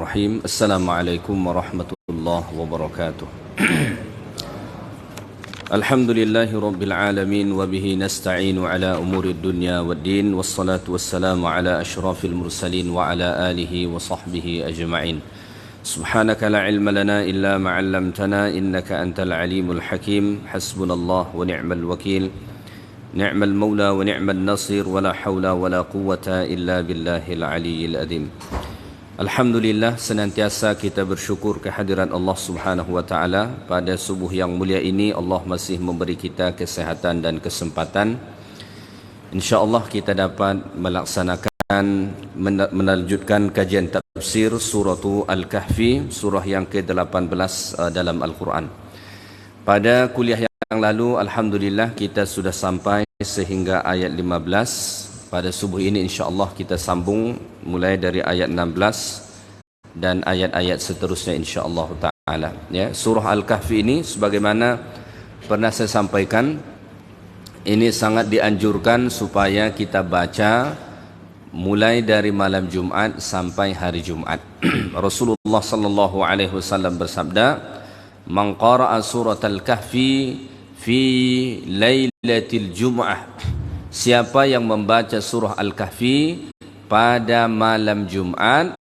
Bismillahirrahmanirrahim. Assalamualaikum warahmatullahi wabarakatuh. Alhamdulillahi rabbil alamin wa bihi nasta'inu ala umuri dunya waddin wassalatu wassalamu ala asyrafil mursalin wa ala alihi wa sahbihi ajma'in. Subhanaka la ilma lana illa ma 'allamtana innaka antal alimul hakim. Hasbunallah wa ni'mal wakil. Ni'mal maula wa ni'mal nasir wa la hawla wa la quwwata illa billahil aliyyil azim. Alhamdulillah, senantiasa kita bersyukur kehadiran Allah Subhanahu wa taala. Pada subuh yang mulia ini Allah masih memberi kita kesehatan dan kesempatan. Insyaallah kita dapat melaksanakan melanjutkan kajian tafsir surah Al-Kahfi, surah yang ke-18 dalam Al-Quran. Pada kuliah yang lalu alhamdulillah kita sudah sampai sehingga ayat 15. Pada subuh ini insyaAllah kita sambung mulai dari ayat 16 dan ayat-ayat seterusnya insyaAllah ta'ala. Ya, surah Al-Kahfi ini sebagaimana pernah saya sampaikan, ini sangat dianjurkan supaya kita baca mulai dari malam Jumat sampai hari Jumat. Rasulullah sallallahu alaihi wasallam bersabda, "Man qara'a surat Al-Kahfi fi lailatul Jum'ah." Siapa yang membaca surah Al-Kahfi pada malam Jumat,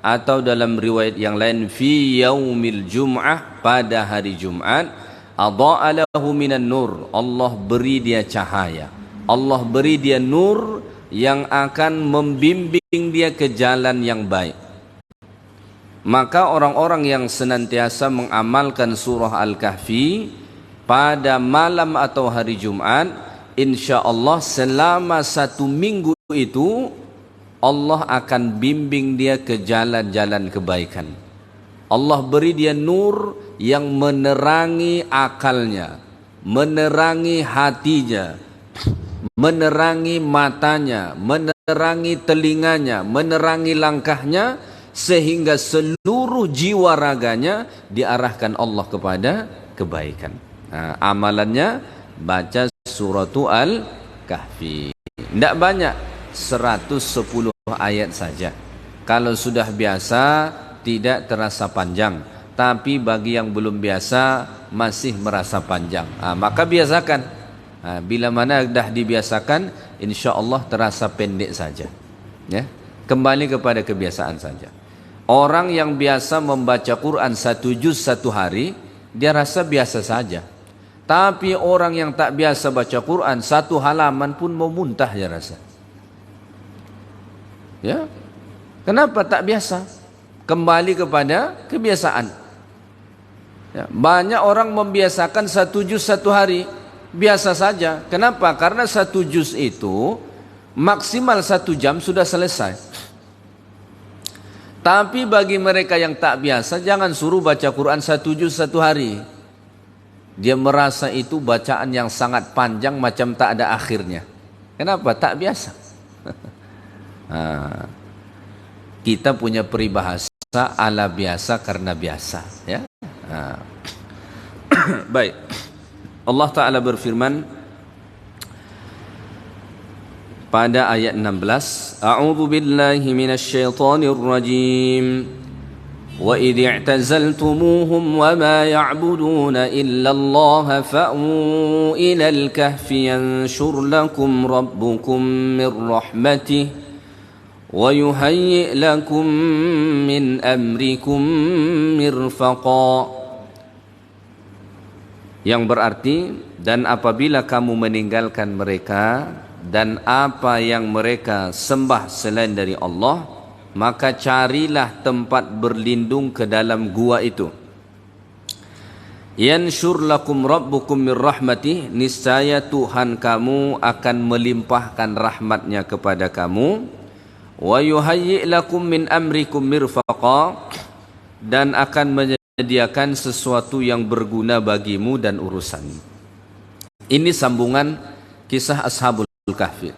atau dalam riwayat yang lain fi yaumil Jum'ah, pada hari Jumat, adha'a lahu minan nur, Allah beri dia cahaya, Allah beri dia nur yang akan membimbing dia ke jalan yang baik. Maka orang-orang yang senantiasa mengamalkan surah Al-Kahfi pada malam atau hari Jumat, InsyaAllah selama 1 minggu itu Allah akan bimbing dia ke jalan-jalan kebaikan. Allah beri dia nur yang menerangi akalnya, menerangi hatinya, menerangi matanya, menerangi telinganya, menerangi langkahnya, sehingga seluruh jiwa raganya diarahkan Allah kepada kebaikan. Nah, amalannya baca Suratul Al-Kahfi. Tidak banyak, 110 ayat saja. Kalau sudah biasa tidak terasa panjang, tapi bagi yang belum biasa masih merasa panjang. Maka biasakan. Bila mana dah dibiasakan, insyaAllah terasa pendek saja. Ya, kembali kepada kebiasaan saja. Orang yang biasa membaca Quran 1 juz 1 hari, dia rasa biasa saja. Tapi orang yang tak biasa baca Quran 1 halaman pun mau muntah dia rasa. Ya, kenapa tak biasa? Kembali kepada kebiasaan. Ya, banyak orang membiasakan 1 juz 1 hari, biasa saja. Kenapa? Karena 1 juz itu maksimal 1 jam sudah selesai. Tapi bagi mereka yang tak biasa, jangan suruh baca Quran 1 juz 1 hari. Dia merasa itu bacaan yang sangat panjang, macam tak ada akhirnya. Kenapa? Tak biasa. Kita punya peribahasa ala biasa karena biasa. Ya? Baik. Allah Ta'ala berfirman pada ayat 16, A'udzu billahi minasyaitonir rajim. وَإِذِ اعْتَزَلْتُمُوهُمْ وَمَا يَعْبُدُونَ إِلَّا اللَّهَ فَأْوُوا إِلَى الْكَهْفِ يَنشُرْ لَكُمْ رَبُّكُمْ مِنْ رَحْمَتِهِ وَيُهَيِّئْ لَكُمْ مِنْ أَمْرِكُمْ مِرْفَقًا. Yang berarti, dan apabila kamu meninggalkan mereka dan apa yang mereka sembah selain dari Allah, maka carilah tempat berlindung ke dalam gua itu. Yanshur lakum rabbukum min rahmatih, niscaya Tuhan kamu akan melimpahkan rahmatnya kepada kamu. Wa yuhayyi' lakum min amrikum mirfaqa, dan akan menyediakan sesuatu yang berguna bagimu dan urusan. Ini sambungan kisah Ashabul Kahfi.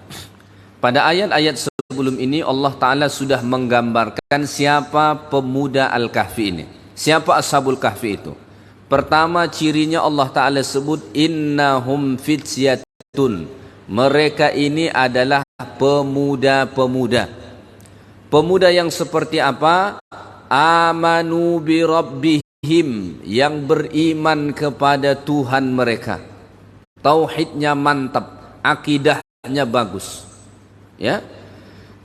Pada ayat-ayat sebelum ini Allah Ta'ala sudah menggambarkan siapa pemuda Al-Kahfi ini. Siapa Ashabul Kahfi itu? Pertama cirinya Allah Ta'ala sebut innahum fityatun. Mereka ini adalah pemuda-pemuda. Pemuda yang seperti apa? amanu bi rabbihim, yang beriman kepada Tuhan mereka. Tauhidnya mantap, akidahnya bagus. Ya.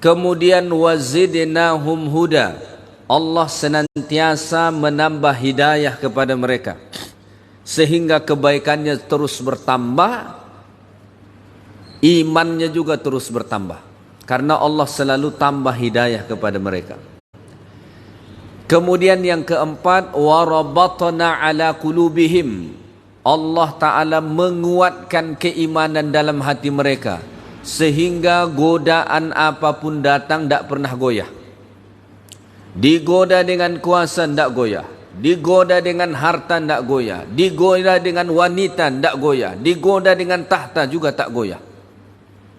Kemudian wazidnahum huda. Allah senantiasa menambah hidayah kepada mereka sehingga kebaikannya terus bertambah, imannya juga terus bertambah karena Allah selalu tambah hidayah kepada mereka. Kemudian yang keempat, warabatna ala qulubihim. Allah Ta'ala menguatkan keimanan dalam hati mereka sehingga godaan apapun datang tidak pernah goyah. Digoda dengan kuasa tidak goyah, digoda dengan harta tidak goyah, digoda dengan wanita tidak goyah, digoda dengan tahta juga tak goyah.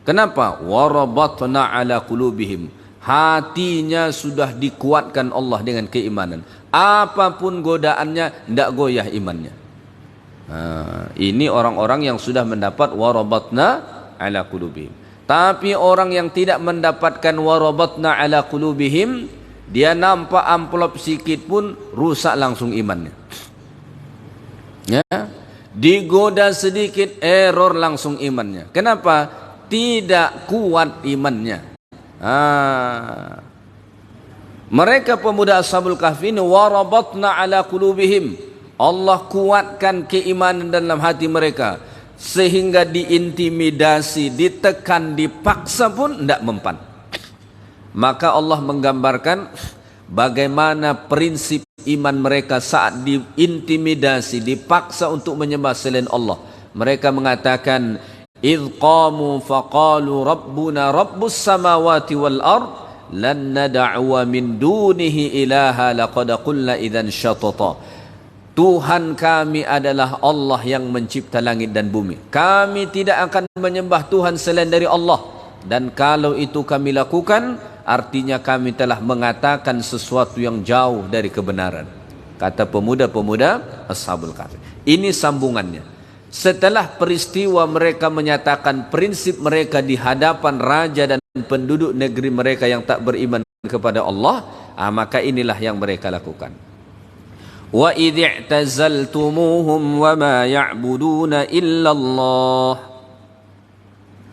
Kenapa? Warabatna ala qulubihim. Hatinya sudah dikuatkan Allah dengan keimanan. Apapun godaannya tidak goyah imannya. Ini orang-orang yang sudah mendapat warabatna ala qulubihim. Tapi orang yang tidak mendapatkan warabatna ala qulubihim, dia nampak amplop sikit pun rusak langsung imannya. Ya, digoda sedikit error langsung imannya. Kenapa? Tidak kuat imannya. Mereka pemuda Ashabul Kahfi ini warabatna ala qulubihim. Allah kuatkan keimanan dalam hati mereka sehingga diintimidasi, ditekan, dipaksa pun tidak mempan. Maka Allah menggambarkan bagaimana prinsip iman mereka saat diintimidasi, dipaksa untuk menyembah selain Allah. Mereka mengatakan, "Idh qamu faqalu rabbuna rabbus samawati wal ard lan nad'u min dunihi ilaha laqad qulna idzan syatata." Tuhan kami adalah Allah yang mencipta langit dan bumi. Kami tidak akan menyembah Tuhan selain dari Allah. Dan kalau itu kami lakukan, artinya kami telah mengatakan sesuatu yang jauh dari kebenaran. Kata pemuda-pemuda Ashabul Kahfi. Ini sambungannya. Setelah peristiwa mereka menyatakan prinsip mereka di hadapan raja dan penduduk negeri mereka yang tak beriman kepada Allah, maka inilah yang mereka lakukan. Wa idh i'tazaltumuhum wa ma ya'buduna illa Allah.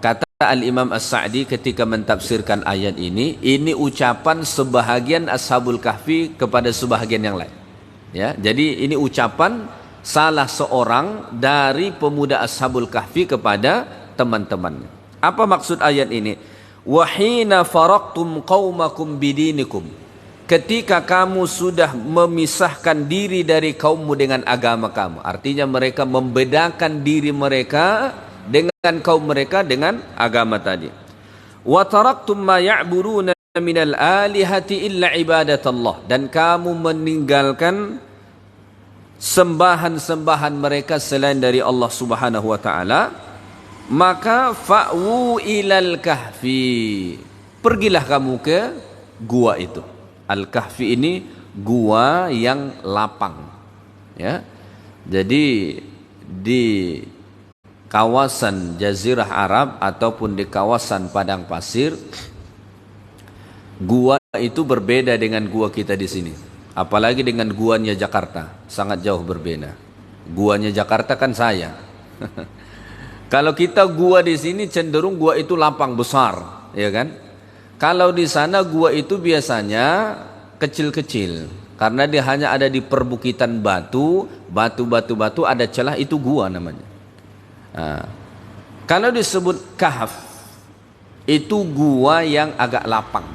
Kata Al-Imam As-Sa'di ketika mentafsirkan ayat ini ucapan sebahagian Ashabul Kahfi kepada sebahagian yang lain. Ya, jadi ini ucapan salah seorang dari pemuda Ashabul Kahfi kepada teman-temannya. Apa maksud ayat ini? Wa hina faraqtum qaumakum bidinikum. Ketika kamu sudah memisahkan diri dari kaummu dengan agama kamu. Artinya mereka membedakan diri mereka dengan kaum mereka dengan agama tadi. Wa taraktum ma ya'buruna minal alihati illa ibadatallah. Dan kamu meninggalkan sembahan-sembahan mereka selain dari Allah Subhanahu wa taala. Maka fa'wu ilal kahfi. Pergilah kamu ke gua itu. Al-Kahfi ini gua yang lapang. Ya. Jadi di kawasan Jazirah Arab ataupun di kawasan padang pasir, gua itu berbeda dengan gua kita di sini. Apalagi dengan guanya Jakarta, sangat jauh berbeda. Guanya Jakarta kan saya. Kalau kita gua di sini cenderung gua itu lapang besar, ya kan? Kalau di sana gua itu biasanya kecil-kecil, karena dia hanya ada di perbukitan batu ada celah, itu gua namanya. Kalau disebut kahf, itu gua yang agak lapang,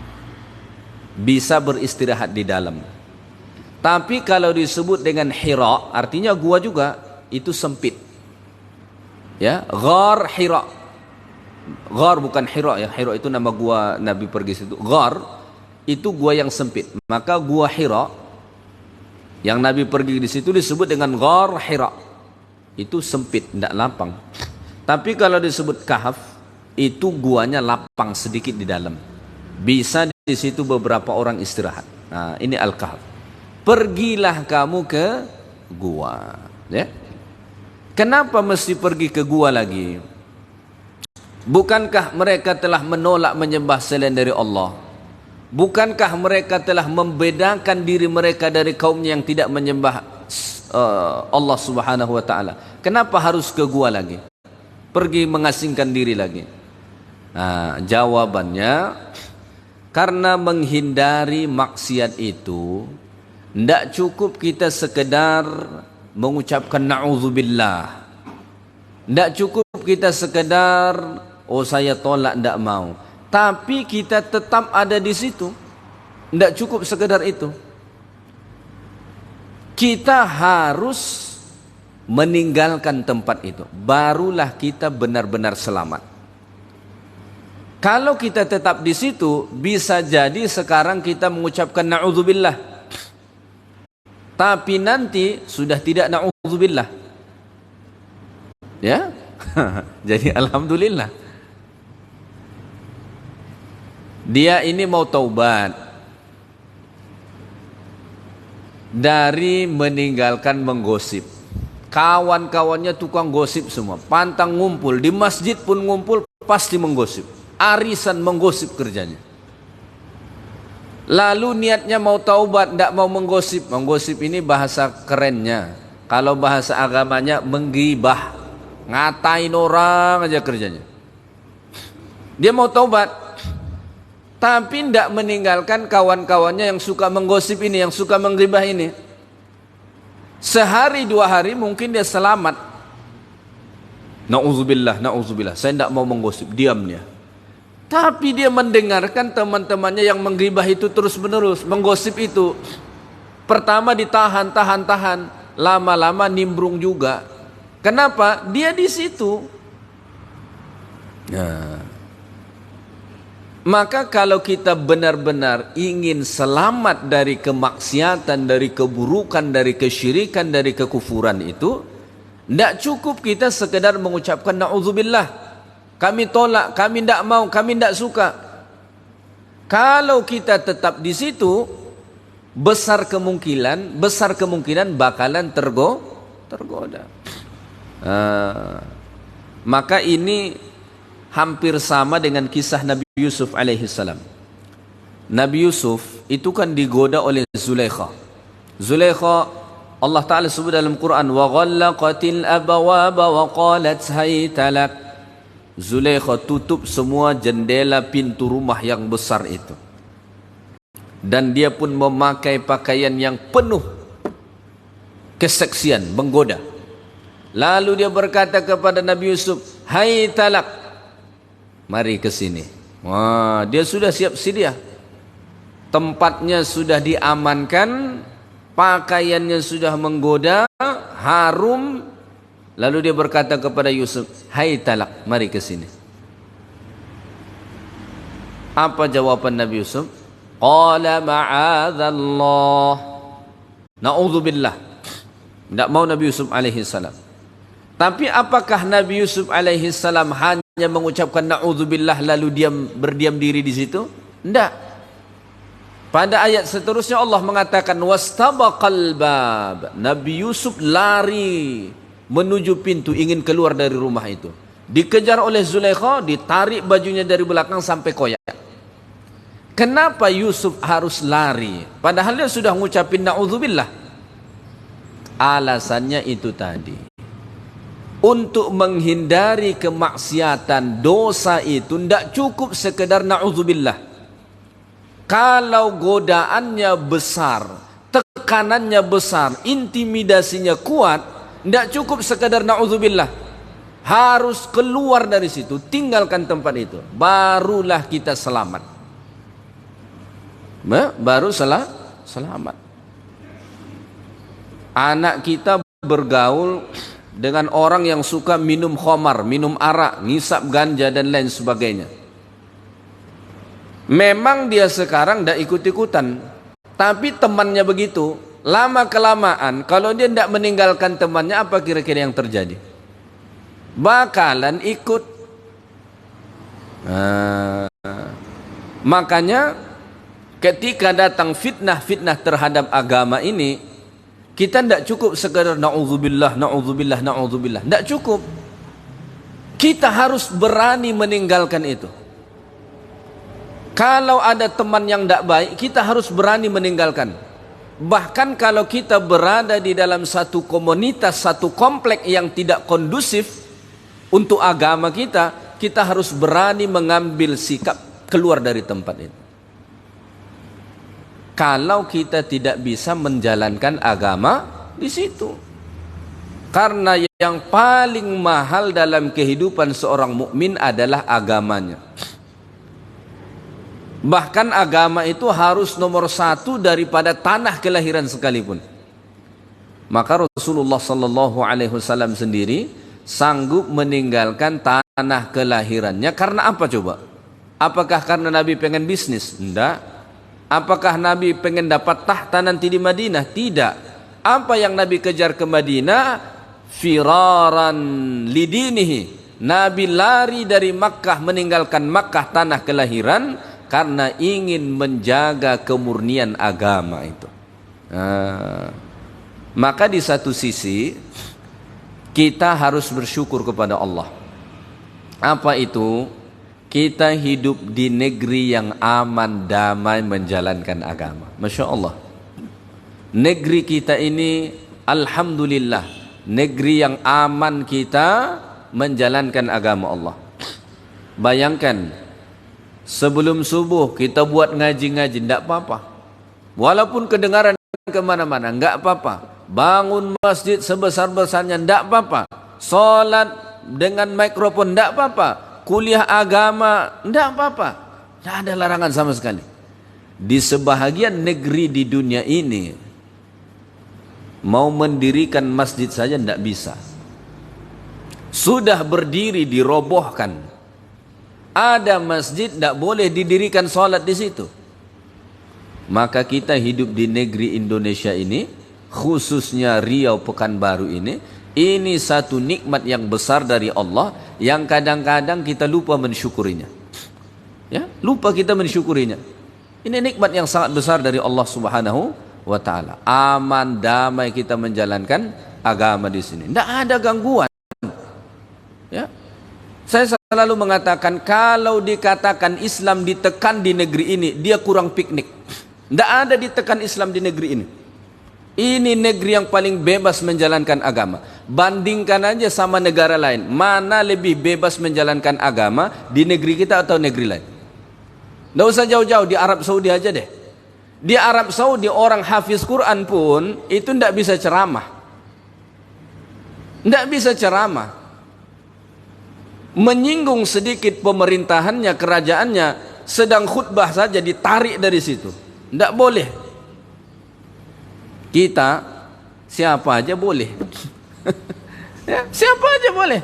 bisa beristirahat di dalam. Tapi kalau disebut dengan Hira, artinya gua juga, itu sempit. Ya, Ghar Hira. Ghar bukan Hira ya. Hira itu nama gua Nabi pergi situ. Ghar itu gua yang sempit. Maka gua Hira yang Nabi pergi di situ disebut dengan Ghar Hira. Itu sempit, tidak lapang. Tapi kalau disebut Kahf, itu guanya lapang sedikit di dalam. Bisa di situ beberapa orang istirahat. Nah, ini Al-Kahf. Pergilah kamu ke gua, ya. Kenapa mesti pergi ke gua lagi? Bukankah mereka telah menolak menyembah selain dari Allah? Bukankah mereka telah membedakan diri mereka dari kaumnya yang tidak menyembah Allah Subhanahu wa taala? Kenapa harus ke gua lagi? Pergi mengasingkan diri lagi. Nah, jawabannya karena menghindari maksiat itu tidak cukup kita sekedar mengucapkan na'udzubillah. Tidak cukup kita sekedar oh saya tolak, tidak mau. Tapi kita tetap ada di situ. Tidak cukup sekedar itu. Kita harus meninggalkan tempat itu. Barulah kita benar-benar selamat. Kalau kita tetap di situ, bisa jadi sekarang kita mengucapkan na'udzubillah. Tapi nanti sudah tidak na'udzubillah. Ya? Jadi alhamdulillah. Dia ini mau taubat dari meninggalkan menggosip. Kawan-kawannya tukang gosip semua, pantang ngumpul, di masjid pun ngumpul pasti menggosip. Arisan menggosip kerjanya. Lalu niatnya mau taubat, tidak mau menggosip. Menggosip ini bahasa kerennya. Kalau bahasa agamanya menggibah, ngatain orang aja kerjanya. Dia mau taubat, tapi tidak meninggalkan kawan-kawannya yang suka menggosip ini, yang suka menggibah ini. Sehari dua hari mungkin dia selamat. Na'udzubillah, na'udzubillah, saya tidak mau menggosip, diam dia. Tapi dia mendengarkan teman-temannya yang menggibah itu terus menerus, menggosip itu. Pertama ditahan, tahan, lama-lama nimbrung juga. Kenapa? Dia di situ. Nah, maka kalau kita benar-benar ingin selamat dari kemaksiatan, dari keburukan, dari kesyirikan, dari kekufuran itu, tidak cukup kita sekedar mengucapkan na'udzubillah. Kami tolak, kami tidak mau, kami tidak suka. Kalau kita tetap di situ, besar kemungkinan bakalan tergoda. Maka ini hampir sama dengan kisah Nabi Yusuf alaihissalam. Nabi Yusuf itu kan digoda oleh Zulaikha. Zulaikha, Allah Ta'ala sebut dalam Quran, wa ghallaqatil abwaba wa qalat hayta lak. Zulaikha tutup semua jendela pintu rumah yang besar itu. Dan dia pun memakai pakaian yang penuh keseksian, menggoda. Lalu dia berkata kepada Nabi Yusuf, hayta lak, mari ke sini. Wah, dia sudah siap sedia. Tempatnya sudah diamankan, pakaiannya sudah menggoda, harum. Lalu dia berkata kepada Yusuf, "Hai talak, mari ke sini." Apa jawaban Nabi Yusuf? Qala ma'adzallah. Na'udzubillah. Tidak mau Nabi Yusuf alaihi salam. Tapi apakah Nabi Yusuf alaihi salam hanya mengucapkan na'udzubillah lalu berdiam diri di situ? Tidak. Pada ayat seterusnya Allah mengatakan wastabaqal bab. Nabi Yusuf lari menuju pintu, ingin keluar dari rumah itu. Dikejar oleh Zulaikha, ditarik bajunya dari belakang sampai koyak. Kenapa Yusuf harus lari? Padahal dia sudah ngucapin na'udzubillah. Alasannya itu tadi. Untuk menghindari kemaksiatan, dosa itu tidak cukup sekedar na'udzubillah. Kalau godaannya besar, tekanannya besar, intimidasinya kuat, tidak cukup sekedar na'udzubillah. Harus keluar dari situ, tinggalkan tempat itu. Barulah kita selamat. Baru selamat. Anak kita bergaul dengan orang yang suka minum khamar, minum arak, ngisap ganja dan lain sebagainya. Memang dia sekarang tidak ikut-ikutan, tapi temannya begitu. Lama kelamaan kalau dia tidak meninggalkan temannya, apa kira-kira yang terjadi? Bakalan ikut. Makanya ketika datang fitnah-fitnah terhadap agama ini, kita tidak cukup sekadar na'udzubillah, na'udzubillah, na'udzubillah. Tidak cukup. Kita harus berani meninggalkan itu. Kalau ada teman yang tidak baik, kita harus berani meninggalkan. Bahkan kalau kita berada di dalam satu komunitas, satu komplek yang tidak kondusif untuk agama kita, kita harus berani mengambil sikap keluar dari tempat itu. Kalau kita tidak bisa menjalankan agama di situ. Karena yang paling mahal dalam kehidupan seorang mukmin adalah agamanya. Bahkan agama itu harus nomor satu daripada tanah kelahiran sekalipun. Maka Rasulullah sallallahu alaihi wasallam sendiri sanggup meninggalkan tanah kelahirannya karena apa coba? Apakah karena Nabi pengen bisnis? Tidak. Apakah Nabi pengen dapat tahta nanti di Madinah? Tidak. Apa yang Nabi kejar ke Madinah? Firaran lidinihi. Nabi lari dari Makkah, meninggalkan Makkah tanah kelahiran karena ingin menjaga kemurnian agama itu. Maka di satu sisi kita harus bersyukur kepada Allah. Apa itu? Kita hidup di negeri yang aman, damai, menjalankan agama. Masya Allah. Negeri kita ini alhamdulillah, negeri yang aman kita menjalankan agama Allah. Bayangkan, sebelum subuh kita buat ngaji-ngaji, tidak apa-apa. Walaupun kedengaran kemana-mana, enggak apa-apa. Bangun masjid sebesar-besarnya, tidak apa-apa. Salat dengan mikrofon, tidak apa-apa. Kuliah agama, tidak apa-apa. Tidak ada larangan sama sekali. Di sebahagian negeri di dunia ini, mau mendirikan masjid saja tidak bisa. Sudah berdiri dirobohkan. Ada masjid tidak boleh didirikan salat di situ. Maka kita hidup di negeri Indonesia ini, khususnya Riau Pekanbaru ini satu nikmat yang besar dari Allah yang kadang-kadang kita lupa mensyukurinya. Ya, lupa kita mensyukurinya. Ini nikmat yang sangat besar dari Allah Subhanahu wa taala. Aman, damai kita menjalankan agama di sini. Tidak ada gangguan. Ya. Saya selalu mengatakan kalau dikatakan Islam ditekan di negeri ini, dia kurang piknik. Tidak ada ditekan Islam di negeri ini. Ini negeri yang paling bebas menjalankan agama. Bandingkan aja sama negara lain. Mana lebih bebas menjalankan agama, di negeri kita atau negeri lain? Tidak usah jauh-jauh, di Arab Saudi aja deh. Di Arab Saudi orang hafiz Quran pun itu tidak bisa ceramah. Tidak bisa ceramah. Menyinggung sedikit pemerintahannya, kerajaannya, sedang khutbah saja ditarik dari situ. Tidak boleh. Kita siapa aja boleh. Ya, siapa aja boleh.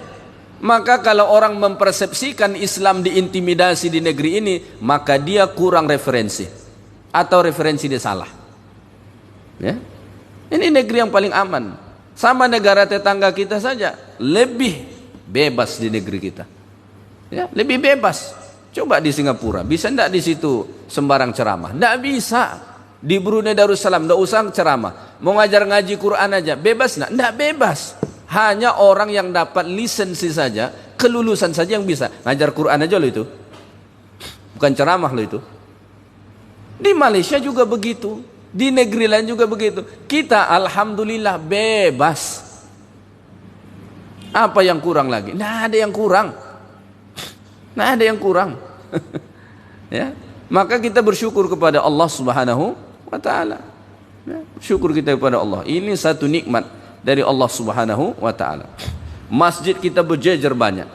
Maka kalau orang mempersepsikan Islam diintimidasi di negeri ini, maka dia kurang referensi atau referensi dia salah. Ya. Ini negeri yang paling aman. Sama negara tetangga kita saja lebih bebas di negeri kita. Ya, lebih bebas. Coba di Singapura, bisa enggak di situ sembarang ceramah? Enggak bisa. Di Brunei Darussalam enggak usah ceramah. Mau ngajar ngaji Quran aja, bebas enggak? Enggak bebas. Hanya orang yang dapat lisensi saja, kelulusan saja yang bisa. Ngajar Quran aja lo itu. Bukan ceramah lo itu. Di Malaysia juga begitu. Di negeri lain juga begitu. Kita alhamdulillah bebas. Apa yang kurang lagi? Tidak ada yang kurang. Tidak ada yang kurang. Ya. Maka kita bersyukur kepada Allah Subhanahu wa taala. Ya. Syukur kita kepada Allah. Ini satu nikmat dari Allah Subhanahu wa taala. Masjid kita berjejer banyak.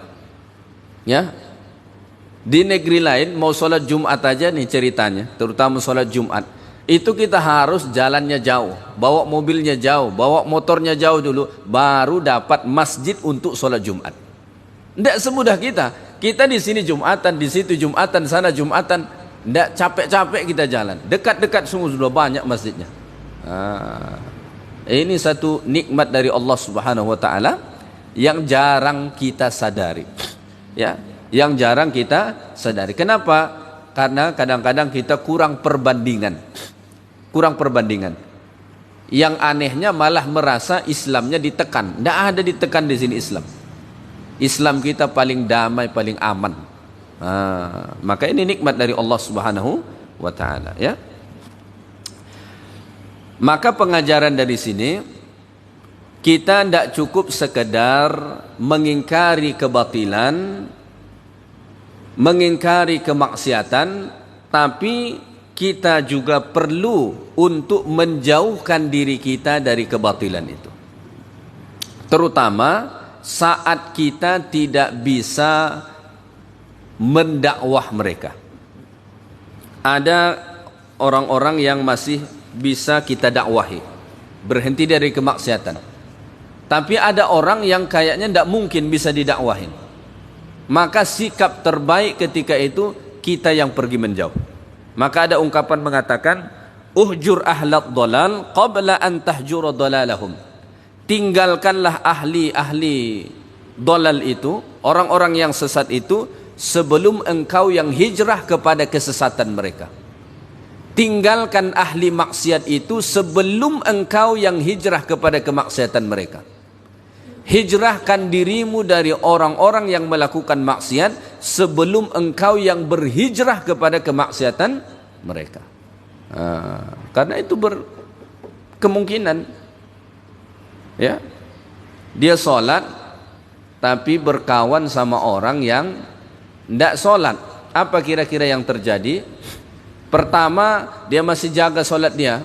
Ya. Di negeri lain mau sholat Jumat aja nih ceritanya, terutama sholat Jumat. Itu kita harus jalannya jauh, bawa mobilnya jauh, bawa motornya jauh dulu, baru dapat masjid untuk sholat Jumat. Tidak semudah kita. Kita di sini Jumatan, di situ Jumatan, sana Jumatan. Tidak capek-capek kita jalan. Dekat-dekat sungguh sudah banyak masjidnya. Ini satu nikmat dari Allah Subhanahu wa taala yang jarang kita sadari. Ya, yang jarang kita sadari. Kenapa? Karena kadang-kadang kita kurang perbandingan. Kurang perbandingan. Yang anehnya malah merasa Islamnya ditekan. Tidak ada ditekan di sini Islam. Islam kita paling damai, paling aman. Maka ini nikmat dari Allah Subhanahu wa taala, ya. Maka pengajaran dari sini, kita tidak cukup sekedar mengingkari kebatilan, mengingkari kemaksiatan, tapi kita juga perlu untuk menjauhkan diri kita dari kebatilan itu. Terutama saat kita tidak bisa mendakwah mereka. Ada orang-orang yang masih bisa kita dakwahi, berhenti dari kemaksiatan. Tapi ada orang yang kayaknya tidak mungkin bisa didakwahin. Maka sikap terbaik ketika itu kita yang pergi menjauh. Maka ada ungkapan mengatakan, uhjur ahlat dolal qabla an tahjura dolalahum. Tinggalkanlah ahli-ahli dolal itu, orang-orang yang sesat itu, sebelum engkau yang hijrah kepada kesesatan mereka. Tinggalkan ahli maksiat itu sebelum engkau yang hijrah kepada kemaksiatan mereka. Hijrahkan dirimu dari orang-orang yang melakukan maksiat sebelum engkau yang berhijrah kepada kemaksiatan mereka. Karena itu berkemungkinan, ya, dia sholat tapi berkawan sama orang yang tidak sholat. Apa kira-kira yang terjadi? Pertama, dia masih jaga sholat dia.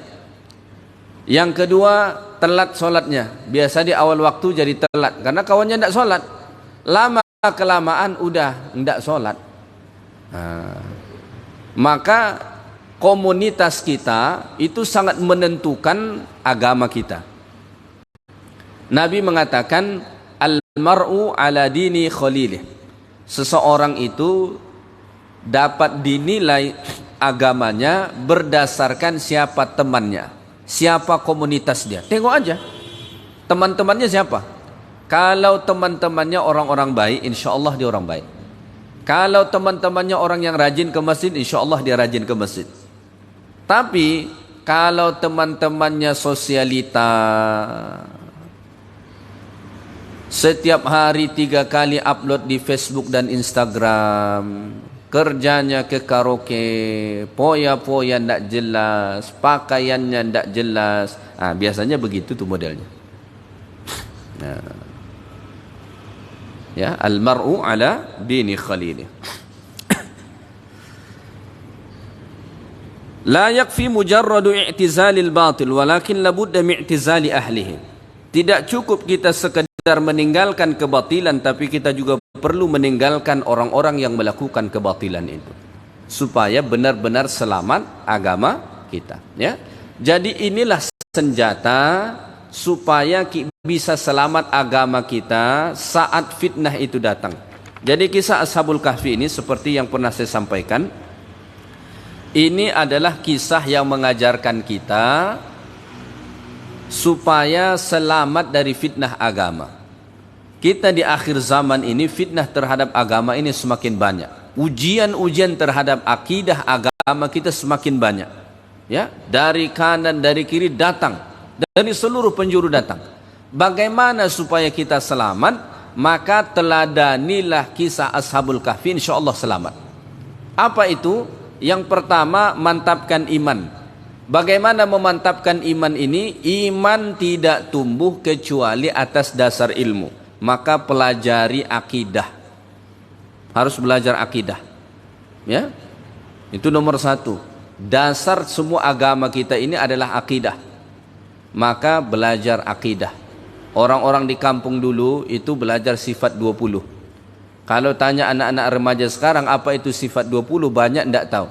Yang kedua, telat sholatnya. Biasa di awal waktu jadi telat karena kawannya tidak sholat. Lama kelamaan udah tidak sholat. Maka komunitas kita itu sangat menentukan agama kita. Nabi mengatakan, al-mar'u ala dini khalilih. Seseorang itu dapat dinilai agamanya berdasarkan siapa temannya, siapa komunitas dia. Tengok aja teman-temannya siapa. Kalau teman-temannya orang-orang baik, insya Allah dia orang baik. Kalau teman-temannya orang yang rajin ke masjid, insya Allah dia rajin ke masjid. Tapi kalau teman-temannya sosialita, setiap hari 3 kali upload di Facebook dan Instagram, kerjanya ke karaoke, poya-poya tidak jelas, pakaiannya tidak jelas, biasanya begitu tuh modelnya. Ya, al-mar'u ala dini khalilih. La yakfi mujarradu i'tizalil batil, walakin labudda mi'tizali ahlihi. Tidak cukup kita sekedar meninggalkan kebatilan, tapi kita juga perlu meninggalkan orang-orang yang melakukan kebatilan itu, supaya benar-benar selamat agama kita, ya. Jadi inilah senjata supaya bisa selamat agama kita saat fitnah itu datang. Jadi kisah Ashabul Kahfi ini seperti yang pernah saya sampaikan, ini adalah kisah yang mengajarkan kita supaya selamat dari fitnah agama. Kita di akhir zaman ini fitnah terhadap agama ini semakin banyak. Ujian-ujian terhadap akidah agama kita semakin banyak. Ya, dari kanan, dari kiri datang, dari seluruh penjuru datang. Bagaimana supaya kita selamat? Maka teladanilah kisah Ashabul Kahfi, insyaallah selamat. Apa itu? Yang pertama, mantapkan iman. Bagaimana memantapkan iman ini? Iman tidak tumbuh kecuali atas dasar ilmu. Maka pelajari akidah. Harus belajar akidah. Ya, itu nomor 1. Dasar semua agama kita ini adalah akidah. Maka belajar akidah. Orang-orang di kampung dulu itu belajar sifat 20. Kalau tanya anak-anak remaja sekarang apa itu sifat 20, banyak tidak tahu.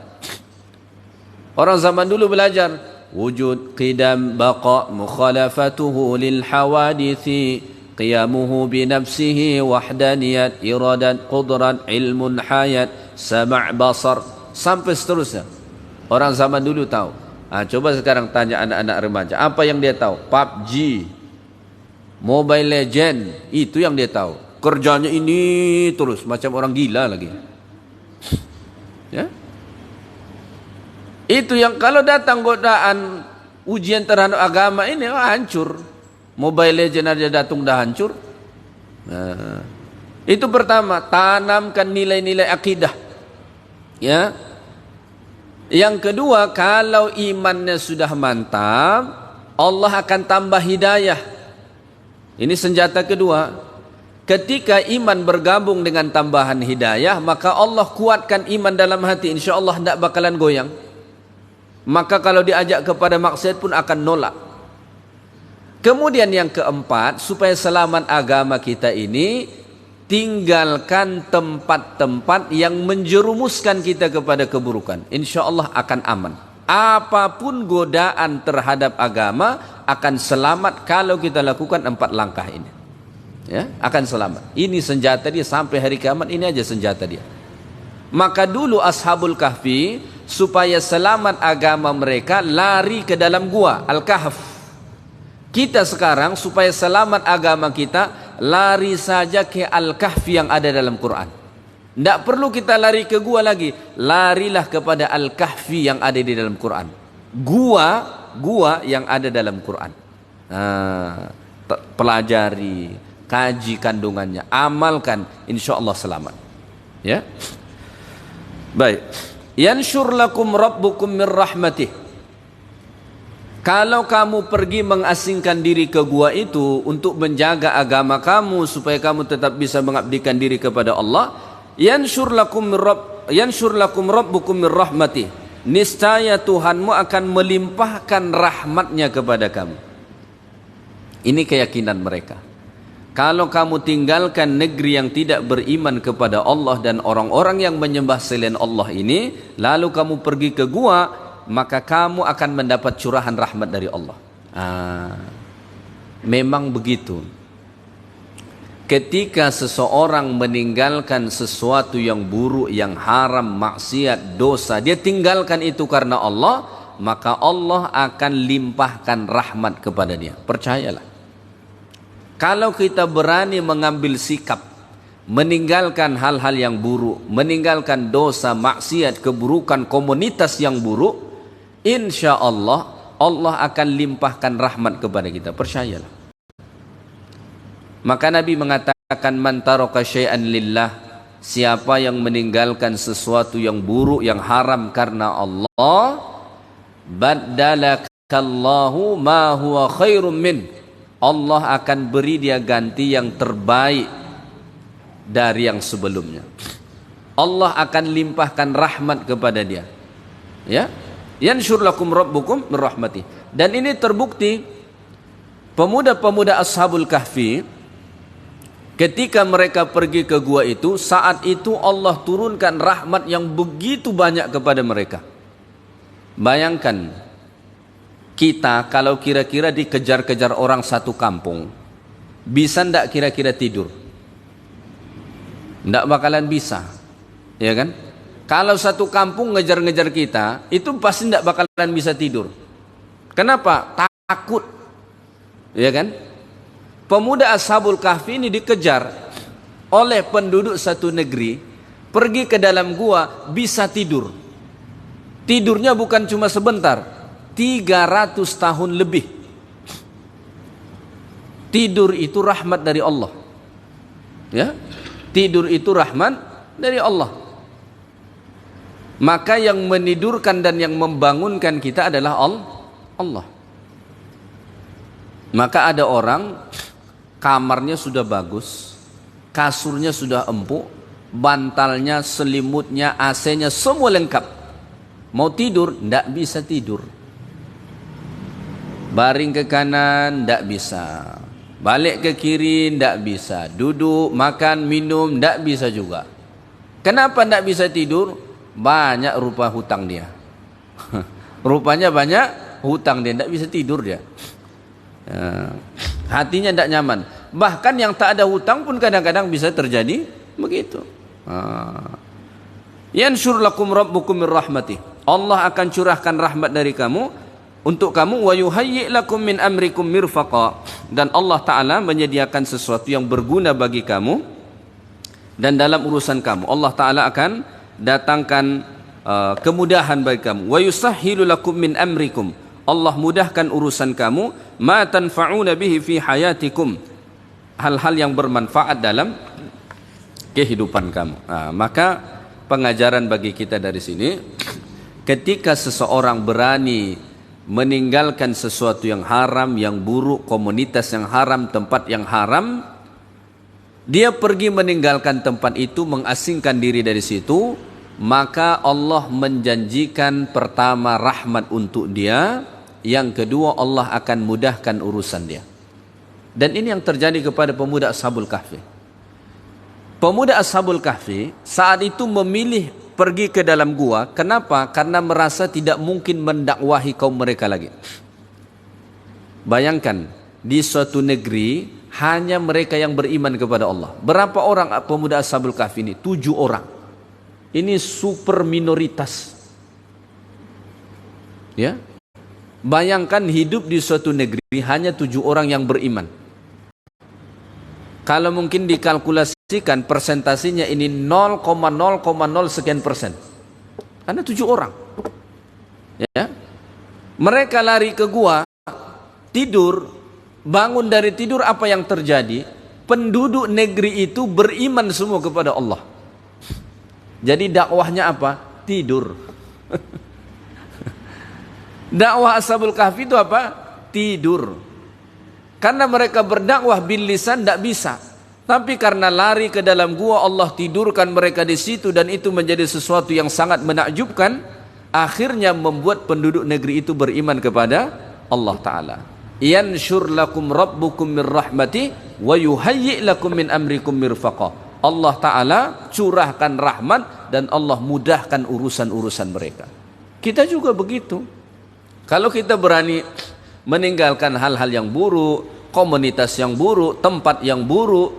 Orang zaman dulu belajar wujud, qidam, baqa, mukhalafatuhu lil hawadithi, qiyamuhu bi nafsihi, wahdaniyat, iradat, qudrat, ilmun, hayat, sama' basar, sampai seterusnya. Orang zaman dulu tahu. Coba sekarang tanya anak-anak remaja, apa yang dia tahu? PUBG, Mobile Legend, itu yang dia tahu. Kerjanya ini terus macam orang gila lagi. Ya? Itu yang kalau datang godaan ujian terhadap agama ini hancur. Mobile Legend aja datang dah hancur. Itu pertama, tanamkan nilai-nilai akidah. Ya. Yang kedua, kalau imannya sudah mantap, Allah akan tambah hidayah. Ini senjata kedua. Ketika iman bergabung dengan tambahan hidayah, maka Allah kuatkan iman dalam hati. Insya Allah tidak bakalan goyang. Maka kalau diajak kepada maksiat pun akan nolak. Kemudian yang keempat, supaya selamat agama kita ini, tinggalkan tempat-tempat yang menjerumuskan kita kepada keburukan. Insya Allah akan aman. Apapun godaan terhadap agama akan selamat kalau kita lakukan 4 langkah ini. Ya, akan selamat. Ini senjata dia sampai hari kiamat, ini aja senjata dia. Maka dulu Ashabul Kahfi, supaya selamat agama mereka, lari ke dalam gua Al-Kahf. Kita sekarang supaya selamat agama kita, lari saja ke Al-Kahfi yang ada dalam Quran. Tidak perlu kita lari ke gua lagi, larilah kepada Al-Kahfi yang ada di dalam Quran. Gua yang ada dalam Quran. Pelajari, kaji kandungannya, amalkan, insya Allah selamat. Ya, baik. Yanshur lakum rabbukum min rahmatih. Kalau kamu pergi mengasingkan diri ke gua itu untuk menjaga agama kamu supaya kamu tetap bisa mengabdikan diri kepada Allah, yanshur lakum rabbukum min rahmatih. Niscaya Tuhanmu akan melimpahkan rahmatnya kepada kamu. Ini keyakinan mereka. Kalau kamu tinggalkan negeri yang tidak beriman kepada Allah dan orang-orang yang menyembah selain Allah ini, lalu kamu pergi ke gua, maka kamu akan mendapat curahan rahmat dari Allah. Memang begitu. Ketika seseorang meninggalkan sesuatu yang buruk, yang haram, maksiat, dosa, dia tinggalkan itu karena Allah, maka Allah akan limpahkan rahmat kepada dia. Percayalah. Kalau kita berani mengambil sikap, meninggalkan hal-hal yang buruk, meninggalkan dosa, maksiat, keburukan, komunitas yang buruk, insya Allah, Allah akan limpahkan rahmat kepada kita. Percayalah. Maka Nabi mengatakan, man taraka syai'an lillah, siapa yang meninggalkan sesuatu yang buruk, yang haram karena Allah, baddalakallahu ma huwa khairum min, Allah akan beri dia ganti yang terbaik dari yang sebelumnya. Allah akan limpahkan rahmat kepada dia. Ya, yanshur lakum rabbukum min rahmatih. Dan ini terbukti pemuda-pemuda Ashabul Kahfi, ketika mereka pergi ke gua itu, saat itu Allah turunkan rahmat yang begitu banyak kepada mereka. Bayangkan kita kalau kira-kira dikejar-kejar orang satu kampung, bisa ndak kira-kira tidur? Ndak bakalan bisa, ya kan? Kalau satu kampung ngejar-ngejar kita, itu pasti ndak bakalan bisa tidur. Kenapa? Takut, ya kan? Pemuda Ashabul Kahfi ini dikejar oleh penduduk satu negeri, pergi ke dalam gua bisa tidur. Tidurnya bukan cuma sebentar, 300 tahun lebih. Tidur itu rahmat dari Allah. Ya, tidur itu rahmat dari Allah. Maka yang menidurkan dan yang membangunkan kita adalah Allah. Maka ada orang kamarnya sudah bagus, kasurnya sudah empuk, bantalnya, selimutnya, AC-nya semua lengkap. Mau tidur, tidak bisa tidur. Baring ke kanan, tidak bisa. Balik ke kiri, tidak bisa. Duduk, makan, minum, tidak bisa juga. Kenapa tidak bisa tidur? Banyak rupa hutang dia. Rupanya banyak hutang dia, tidak bisa tidur dia. Hatinya tidak nyaman. Bahkan yang tak ada hutang pun kadang-kadang bisa terjadi begitu. Yanshur lakum rabbukum min rahmatih. Allah akan curahkan rahmat dari kamu untuk kamu, wa yuhayyi' lakum min amrikum mirfaqa, dan Allah Ta'ala menyediakan sesuatu yang berguna bagi kamu dan dalam urusan kamu. Allah Ta'ala akan datangkan kemudahan bagi kamu. Wa yusahhilu lakum min amrikum, Allah mudahkan urusan kamu, ma tanfa'una bihi fi hayatikum, hal-hal yang bermanfaat dalam kehidupan kamu. Maka pengajaran bagi kita dari sini, ketika seseorang berani meninggalkan sesuatu yang haram, yang buruk, komunitas yang haram, tempat yang haram, dia pergi meninggalkan tempat itu, mengasingkan diri dari situ, maka Allah menjanjikan pertama rahmat untuk dia, yang kedua Allah akan mudahkan urusan dia. Dan ini yang terjadi kepada pemuda Ashabul Kahfi. Pemuda Ashabul Kahfi saat itu memilih pergi ke dalam gua. Kenapa? Karena merasa tidak mungkin mendakwahi kaum mereka lagi. Bayangkan, di suatu negeri hanya mereka yang beriman kepada Allah. Berapa orang pemuda Ashabul Kahfi ini? 7 orang. Ini super minoritas. Ya. Bayangkan hidup di suatu negeri hanya 7 orang yang beriman. Kalau mungkin dikalkulasikan persentasinya ini 0,0,0 sekian persen. Karena 7 orang. Ya. Mereka lari ke gua, tidur, bangun dari tidur, apa yang terjadi? Penduduk negeri itu beriman semua kepada Allah. Jadi dakwahnya apa? Tidur. Dakwah Ashabul Kahfi itu apa? Tidur. Karena mereka berdakwah bil lisan tidak bisa. Tapi karena lari ke dalam gua, Allah tidurkan mereka di situ, dan itu menjadi sesuatu yang sangat menakjubkan. Akhirnya membuat penduduk negeri itu beriman kepada Allah Ta'ala. Yanshur lakum rabbukum min rahmati wa yuhayyi' lakum min amrikum mirfaqa. Allah Ta'ala curahkan rahmat dan Allah mudahkan urusan-urusan mereka. Kita juga begitu. Kalau kita berani meninggalkan hal-hal yang buruk, komunitas yang buruk, tempat yang buruk,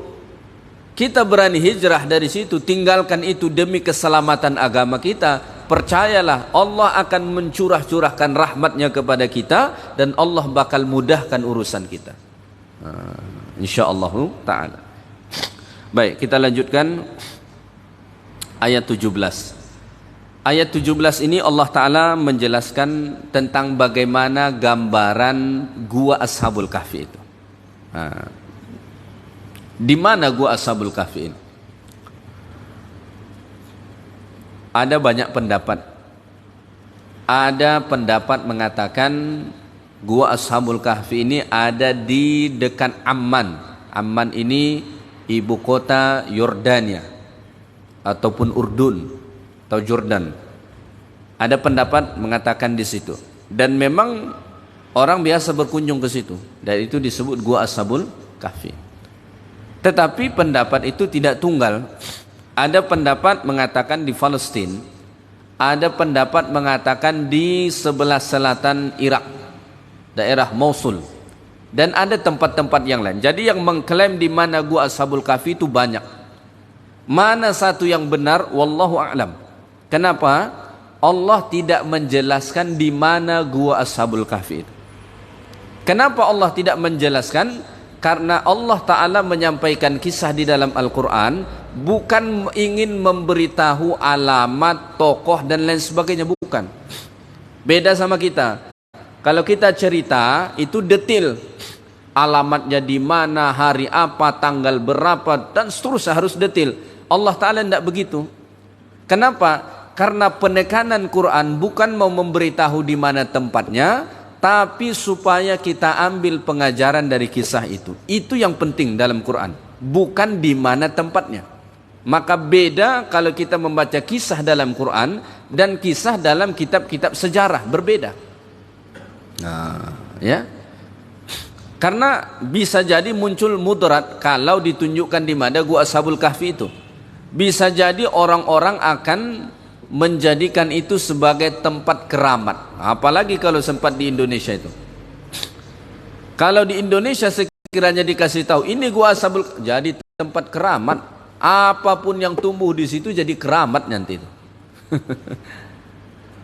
kita berani hijrah dari situ, tinggalkan itu demi keselamatan agama kita, percayalah Allah akan mencurahkan rahmatnya kepada kita dan Allah bakal mudahkan urusan kita. InsyaAllah ta'ala. Baik, kita lanjutkan ayat 17. Ayat 17 ini Allah Ta'ala menjelaskan tentang bagaimana gambaran gua Ashabul Kahfi itu. Di mana gua Ashabul Kahfi ini? Ada banyak pendapat. Ada pendapat mengatakan gua Ashabul Kahfi ini ada di dekat Amman. Amman ini ibu kota Yordania ataupun Urdun atau Jordan. Ada pendapat mengatakan di situ. Dan memang orang biasa berkunjung ke situ. Dan itu disebut gua Ashabul Kahfi. Tetapi pendapat itu tidak tunggal. Ada pendapat mengatakan di Palestina, ada pendapat mengatakan di sebelah selatan Irak, daerah Mosul, dan ada tempat-tempat yang lain. Jadi yang mengklaim di mana gua Ashabul Kahfi itu banyak. Mana satu yang benar? Wallahu a'lam. Kenapa? Allah tidak menjelaskan di mana gua Ashabul Kahfi itu. Kenapa Allah tidak menjelaskan? Karena Allah Ta'ala menyampaikan kisah di dalam Al-Quran bukan ingin memberitahu alamat, tokoh dan lain sebagainya, bukan. Beda sama kita. Kalau kita cerita itu detail, alamatnya di mana, hari apa, tanggal berapa, dan seterusnya harus detail. Allah Ta'ala tidak begitu. Kenapa? Karena penekanan Quran bukan mau memberitahu di mana tempatnya, tapi supaya kita ambil pengajaran dari kisah itu. Itu yang penting dalam Quran, bukan di mana tempatnya. Maka beda kalau kita membaca kisah dalam Quran dan kisah dalam kitab-kitab sejarah, berbeda. Ya. Karena bisa jadi muncul mudarat kalau ditunjukkan di mana gua Ashabul Kahfi itu. Bisa jadi orang-orang akan menjadikan itu sebagai tempat keramat. Apalagi kalau sempat di Indonesia itu. Kalau di Indonesia sekiranya dikasih tahu ini gua Ashabul, jadi tempat keramat, apapun yang tumbuh di situ jadi keramat nanti itu.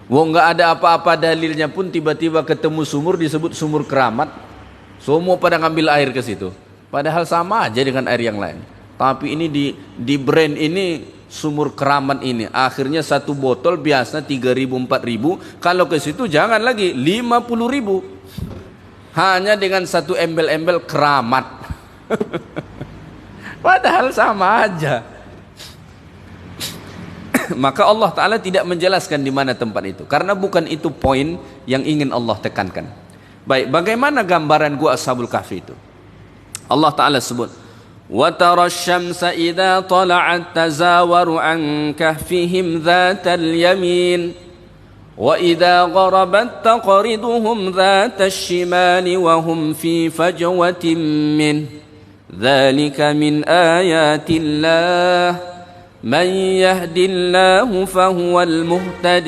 Wong nggak ada apa-apa dalilnya pun tiba-tiba ketemu sumur disebut sumur keramat. Semua pada ngambil air ke situ. Padahal sama aja dengan air yang lain. Tapi ini di brand ini sumur keramat ini. Akhirnya satu botol biasa 3.000 4.000. Kalau ke situ jangan lagi 50.000. Hanya dengan satu embel-embel keramat. Padahal sama aja. Maka Allah Ta'ala tidak menjelaskan di mana tempat itu, karena bukan itu poin yang ingin Allah tekankan. Baik, bagaimana gambaran gua Ashabul Kahfi itu? Allah Ta'ala sebut, وَتَرَى الشَّمْسَ إِذَا طَلَعَتْ تَزَاوَرُ عَنْ كَهْفِهِمْ ذَاتَ الْيَمِينِ وَإِذَا غَرَبَتْ تَقْرِضُهُمْ ذَاتَ الشِّمَالِ وَهُمْ فِي فَجْوَةٍ مِّنْهُ ذَلِكَ مِنْ آيَاتِ اللَّهِ مَنْ يَهْدِ اللَّهُ فَهُوَ الْمُهْتَدِ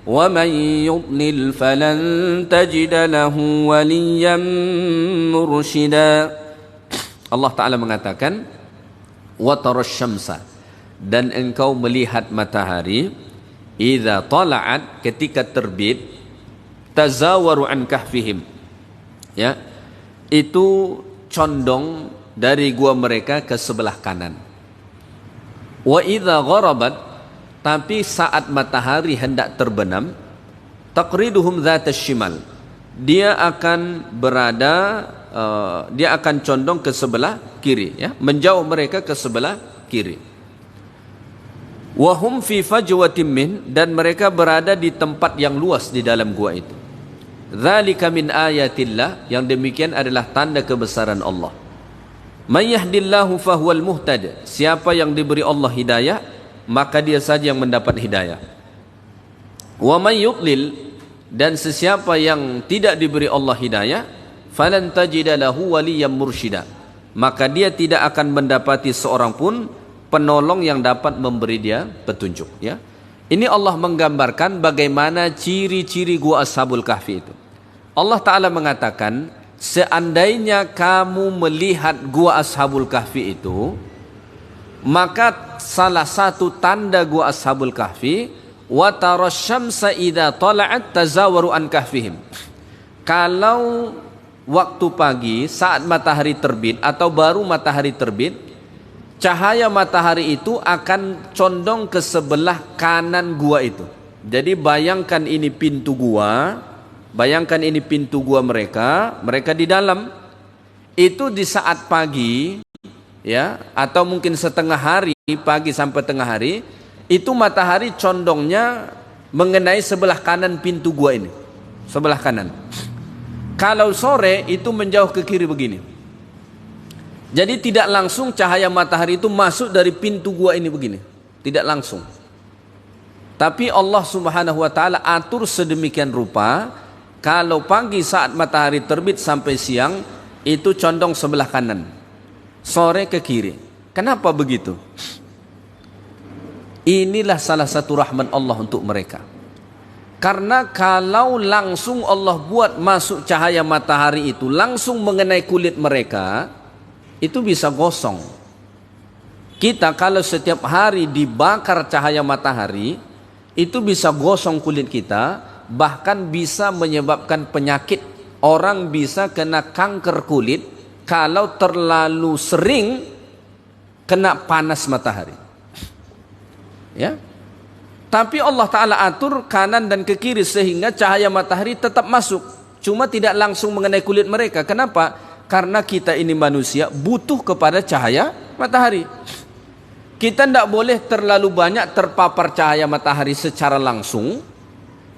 وَمَنْ يُضْلِلْ فَلَنْ تَجِدَ لَهُ وَلِيًّا مُرْشِدًا. Allah Ta'ala mengatakan, وَتَرَى الشَّمْسَ, dan engkau melihat matahari, idza tala'at, ketika terbit, tazawaru an kahfihim, ya, itu condong dari gua mereka ke sebelah kanan. Wa idza gharabat, tapi saat matahari hendak terbenam, taqriduhum dzatas shimal, dia akan berada, dia akan condong ke sebelah kiri, ya, menjauh mereka ke sebelah kiri. Wahum fi fajwatin min, dan mereka berada di tempat yang luas di dalam gua itu. Dzalika min ayatillah, yang demikian adalah tanda kebesaran Allah. May yahdillahu fahuwal muhtad, siapa yang diberi Allah hidayah, maka dia saja yang mendapat hidayah. Wa may yudlil, dan sesiapa yang tidak diberi Allah hidayah, falan tajida lahu waliyyan mursyida, maka dia tidak akan mendapati seorang pun penolong yang dapat memberi dia petunjuk, ya. Ini Allah menggambarkan bagaimana ciri-ciri gua Ashabul Kahfi itu. Allah Ta'ala mengatakan, seandainya kamu melihat gua Ashabul Kahfi itu, maka salah satu tanda gua Ashabul Kahfi, wa tarasyamsa idza tala'at tazawaru an kahfihim, kalau waktu pagi saat matahari terbit atau baru matahari terbit, cahaya matahari itu akan condong ke sebelah kanan gua itu. Jadi bayangkan ini pintu gua, bayangkan ini pintu gua mereka di dalam. Itu di saat pagi, ya, atau mungkin setengah hari, pagi sampai tengah hari, itu matahari condongnya mengenai sebelah kanan pintu gua ini, sebelah kanan. Kalau sore itu menjauh ke kiri begini. Jadi tidak langsung cahaya matahari itu masuk dari pintu gua ini begini, tidak langsung. Tapi Allah Subhanahu wa Ta'ala atur sedemikian rupa, kalau pagi saat matahari terbit sampai siang itu condong sebelah kanan, sore ke kiri. Kenapa begitu? Inilah salah satu rahmat Allah untuk mereka. Karena kalau langsung Allah buat masuk cahaya matahari itu langsung mengenai kulit mereka, itu bisa gosong. Kita kalau setiap hari dibakar cahaya matahari, itu bisa gosong kulit kita, bahkan bisa menyebabkan penyakit. Orang bisa kena kanker kulit kalau terlalu sering kena panas matahari, ya. Tapi Allah Ta'ala atur kanan dan ke kiri sehingga cahaya matahari tetap masuk, cuma tidak langsung mengenai kulit mereka. Kenapa? Karena kita ini manusia butuh kepada cahaya matahari. Kita tidak boleh terlalu banyak terpapar cahaya matahari secara langsung,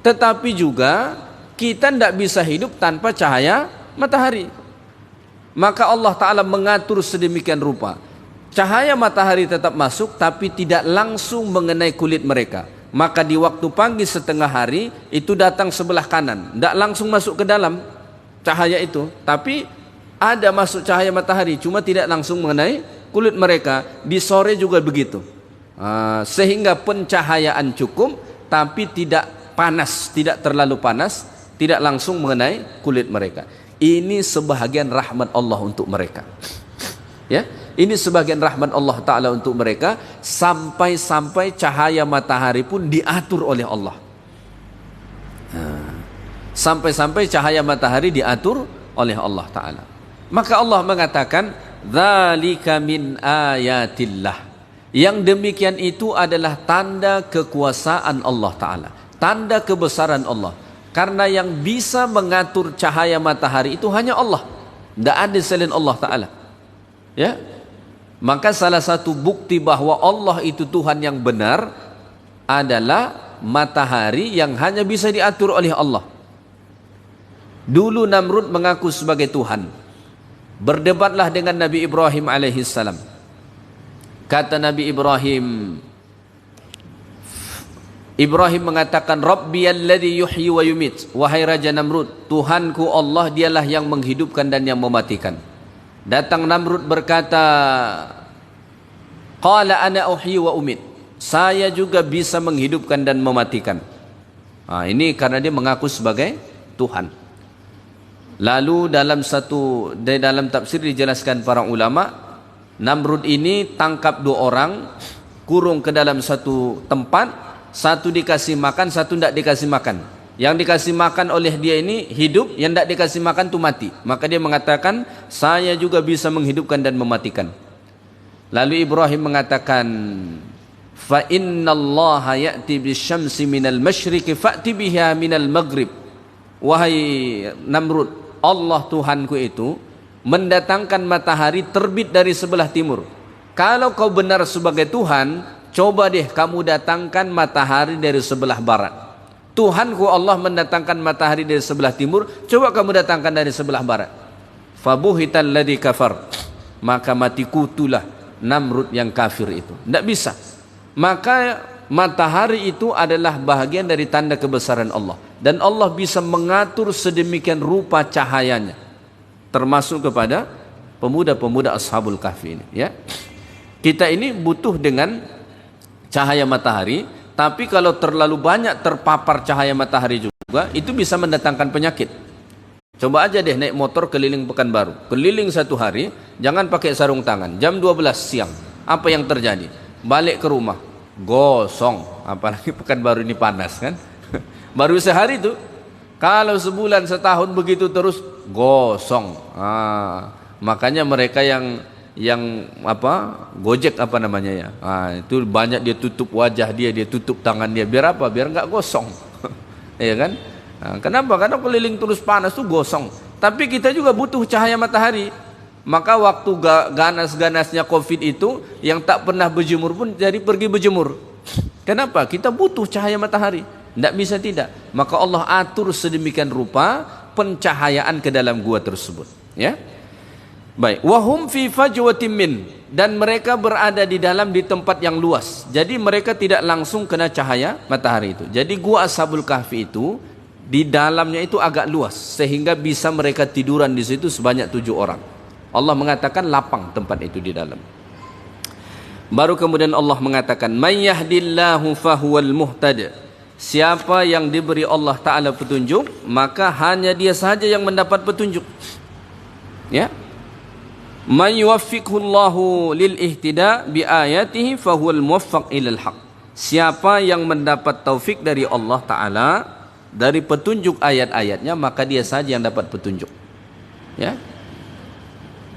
tetapi juga kita tidak bisa hidup tanpa cahaya matahari. Maka Allah Ta'ala mengatur sedemikian rupa, cahaya matahari tetap masuk tapi tidak langsung mengenai kulit mereka. Maka di waktu pagi setengah hari itu datang sebelah kanan, tidak langsung masuk ke dalam cahaya itu, tapi ada masuk cahaya matahari, cuma tidak langsung mengenai kulit mereka. Di sore juga begitu, sehingga pencahayaan cukup tapi tidak panas, tidak terlalu panas, tidak langsung mengenai kulit mereka. Ini sebahagian rahmat Allah untuk mereka, ya. Ini sebagian rahmat Allah Ta'ala untuk mereka, sampai-sampai cahaya matahari pun diatur oleh Allah. Sampai-sampai cahaya matahari diatur oleh Allah Ta'ala. Maka Allah mengatakan, dzalika min ayatillah, yang demikian itu adalah tanda kekuasaan Allah Ta'ala, tanda kebesaran Allah. Karena yang bisa mengatur cahaya matahari itu hanya Allah, tidak ada selain Allah Ta'ala, ya. Maka salah satu bukti bahwa Allah itu Tuhan yang benar, adalah matahari yang hanya bisa diatur oleh Allah. Dulu Namrud mengaku sebagai Tuhan. Berdebatlah dengan Nabi Ibrahim alaihissalam. Kata Nabi Ibrahim mengatakan, Rabbi alladhi yuhyi wa yumit. Wahai Raja Namrud, Tuhanku Allah dialah yang menghidupkan dan yang mematikan. Datang Namrud berkata, Qala ana uhyi wa umit. Saya juga bisa menghidupkan dan mematikan. Ini karena dia mengaku sebagai Tuhan. Lalu dalam tafsir dijelaskan para ulama, Namrud ini tangkap 2 orang, kurung ke dalam satu tempat, satu dikasih makan, satu tidak dikasih makan. Yang dikasih makan oleh dia ini hidup, yang tidak dikasih makan itu mati. Maka dia mengatakan, saya juga bisa menghidupkan dan mematikan. Lalu Ibrahim mengatakan, fa innallaha ya'ti bisyamsi minal masyriqi fa'ti biha minal maghrib. Wahai Namrud, Allah Tuhanku itu mendatangkan matahari terbit dari sebelah timur. Kalau kau benar sebagai Tuhan, coba deh kamu datangkan matahari dari sebelah barat. Tuhanku Allah mendatangkan matahari dari sebelah timur, coba kamu datangkan dari sebelah barat. Fabuhital ladzi kafar. Maka mati kutulah Namrud yang kafir itu. Tidak bisa. Maka matahari itu adalah bahagian dari tanda kebesaran Allah. Dan Allah bisa mengatur sedemikian rupa cahayanya. Termasuk kepada pemuda-pemuda Ashabul Kahfi ini. Ya. Kita ini butuh dengan cahaya matahari. Tapi kalau terlalu banyak terpapar cahaya matahari juga, itu bisa mendatangkan penyakit. Coba aja deh naik motor keliling Pekanbaru. Keliling 1 hari, jangan pakai sarung tangan. Jam 12 siang. Apa yang terjadi? Balik ke rumah. Gosong. Apalagi Pekanbaru ini panas kan. Baru sehari itu. Kalau sebulan setahun begitu terus gosong. Makanya mereka yang Gojek apa namanya ya. Itu banyak dia tutup wajah dia tutup tangan dia. Biar apa? Biar enggak gosong. Iya kan? Kenapa? Karena keliling terus panas tuh gosong. Tapi kita juga butuh cahaya matahari. Maka waktu ganas-ganasnya Covid itu, yang tak pernah berjemur pun jadi pergi berjemur. Kenapa? Kita butuh cahaya matahari. Tidak bisa tidak. Maka Allah atur sedemikian rupa pencahayaan ke dalam gua tersebut. Ya. Baik. Wahum fi fajwatin min. Dan mereka berada di tempat yang luas. Jadi mereka tidak langsung kena cahaya matahari itu. Jadi gua Ashabul Kahfi itu di dalamnya itu agak luas sehingga bisa mereka tiduran di situ sebanyak 7 orang. Allah mengatakan lapang tempat itu di dalam. Baru kemudian Allah mengatakan, "May yahdillahu fahuwal muhtad." Siapa yang diberi Allah Taala petunjuk, maka hanya dia saja yang mendapat petunjuk. Ya. May yuwaffiqhullahu lil ihtida bi ayatihi fahuwal muwaffaq ilal haq. Siapa yang mendapat taufik dari Allah Taala dari petunjuk ayat-ayatnya, maka dia saja yang dapat petunjuk. Ya.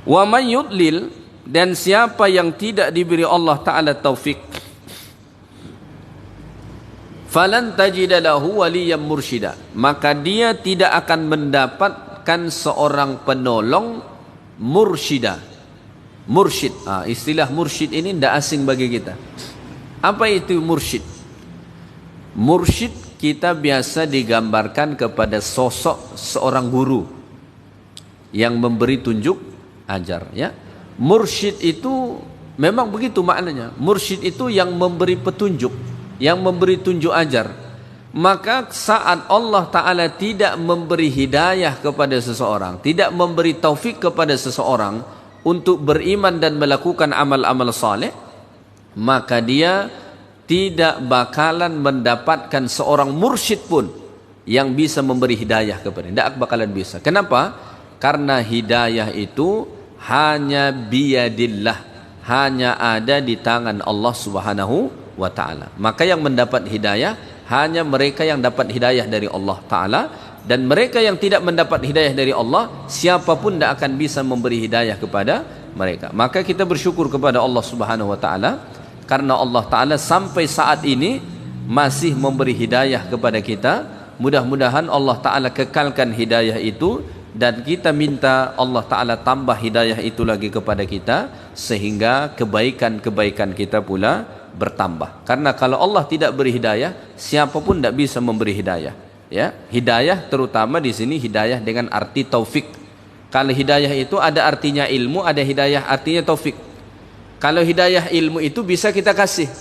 Wa may yudlil, dan siapa yang tidak diberi Allah Taala taufik, falan tajida lahu waliyan mursyida, maka dia tidak akan mendapatkan seorang penolong mursyida. Mursyid, istilah mursyid ini tidak asing bagi kita. Apa itu mursyid? Mursyid kita biasa digambarkan kepada sosok seorang guru yang memberi tunjuk ajar, ya. Mursyid itu memang begitu maknanya. Mursyid itu yang memberi petunjuk, yang memberi tunjuk ajar. Maka saat Allah Ta'ala tidak memberi hidayah kepada seseorang, tidak memberi taufik kepada seseorang untuk beriman dan melakukan amal-amal saleh, maka dia tidak bakalan mendapatkan seorang mursyid pun yang bisa memberi hidayah kepada dia. Tidak bakalan bisa. Kenapa? Karena hidayah itu hanya biyadillah, hanya ada di tangan Allah Subhanahu wa Ta'ala. Maka yang mendapat hidayah hanya mereka yang dapat hidayah dari Allah Ta'ala, dan mereka yang tidak mendapat hidayah dari Allah, siapapun tidak akan bisa memberi hidayah kepada mereka. Maka kita bersyukur kepada Allah Subhanahu wa Ta'ala karena Allah Ta'ala sampai saat ini masih memberi hidayah kepada kita. Mudah-mudahan Allah Ta'ala kekalkan hidayah itu, dan kita minta Allah Ta'ala tambah hidayah itu lagi kepada kita, sehingga kebaikan-kebaikan kita pula bertambah. Karena kalau Allah tidak beri hidayah, siapapun tidak bisa memberi hidayah. Ya, hidayah terutama di sini hidayah dengan arti taufik. Kalau hidayah itu ada artinya ilmu, ada hidayah artinya taufik. Kalau hidayah ilmu itu bisa kita kasih.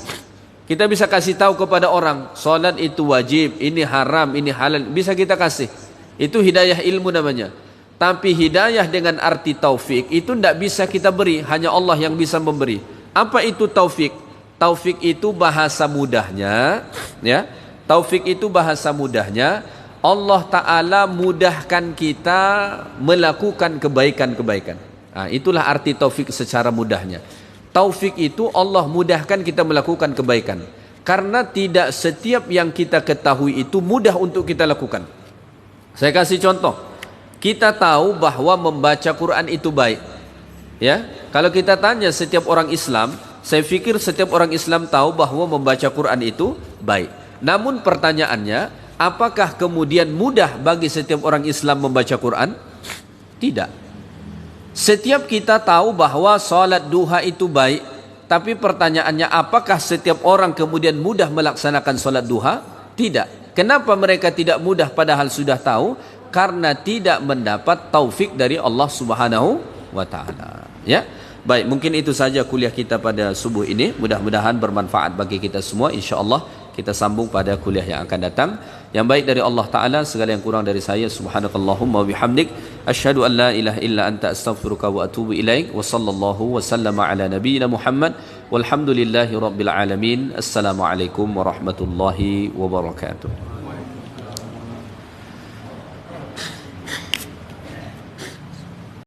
Kita bisa kasih tahu kepada orang, salat itu wajib, ini haram, ini halal, bisa kita kasih. Itu hidayah ilmu namanya. Tapi hidayah dengan arti taufik itu tidak bisa kita beri, hanya Allah yang bisa memberi. Apa itu taufik? Taufik itu bahasa mudahnya, ya. Taufik itu bahasa mudahnya Allah Ta'ala mudahkan kita melakukan kebaikan-kebaikan. Nah, itulah arti taufik secara mudahnya. Taufik itu Allah mudahkan kita melakukan kebaikan. Karena tidak setiap yang kita ketahui itu mudah untuk kita lakukan. Saya kasih contoh. Kita tahu bahwa membaca Quran itu baik. Ya, kalau kita tanya setiap orang Islam, saya pikir setiap orang Islam tahu bahwa membaca Quran itu baik. Namun pertanyaannya, apakah kemudian mudah bagi setiap orang Islam membaca Quran? Tidak. Setiap kita tahu bahwa salat duha itu baik, tapi pertanyaannya apakah setiap orang kemudian mudah melaksanakan salat duha? Tidak. Kenapa mereka tidak mudah padahal sudah tahu? Karena tidak mendapat taufik dari Allah Subhanahu wa taala. Ya. Baik, mungkin itu saja kuliah kita pada subuh ini. Mudah-mudahan bermanfaat bagi kita semua, insyaallah. Kita sambung pada kuliah yang akan datang. Yang baik dari Allah Ta'ala, segala yang kurang dari saya. Subhanakallahumma wa bihamdik. Asyhadu an la ilaha illa anta astaghfiruka wa atubu ilaik. Wa sallallahu wa sallama ala nabiyyina Muhammad. Walhamdulillahi rabbil alamin. Assalamualaikum warahmatullahi wabarakatuh.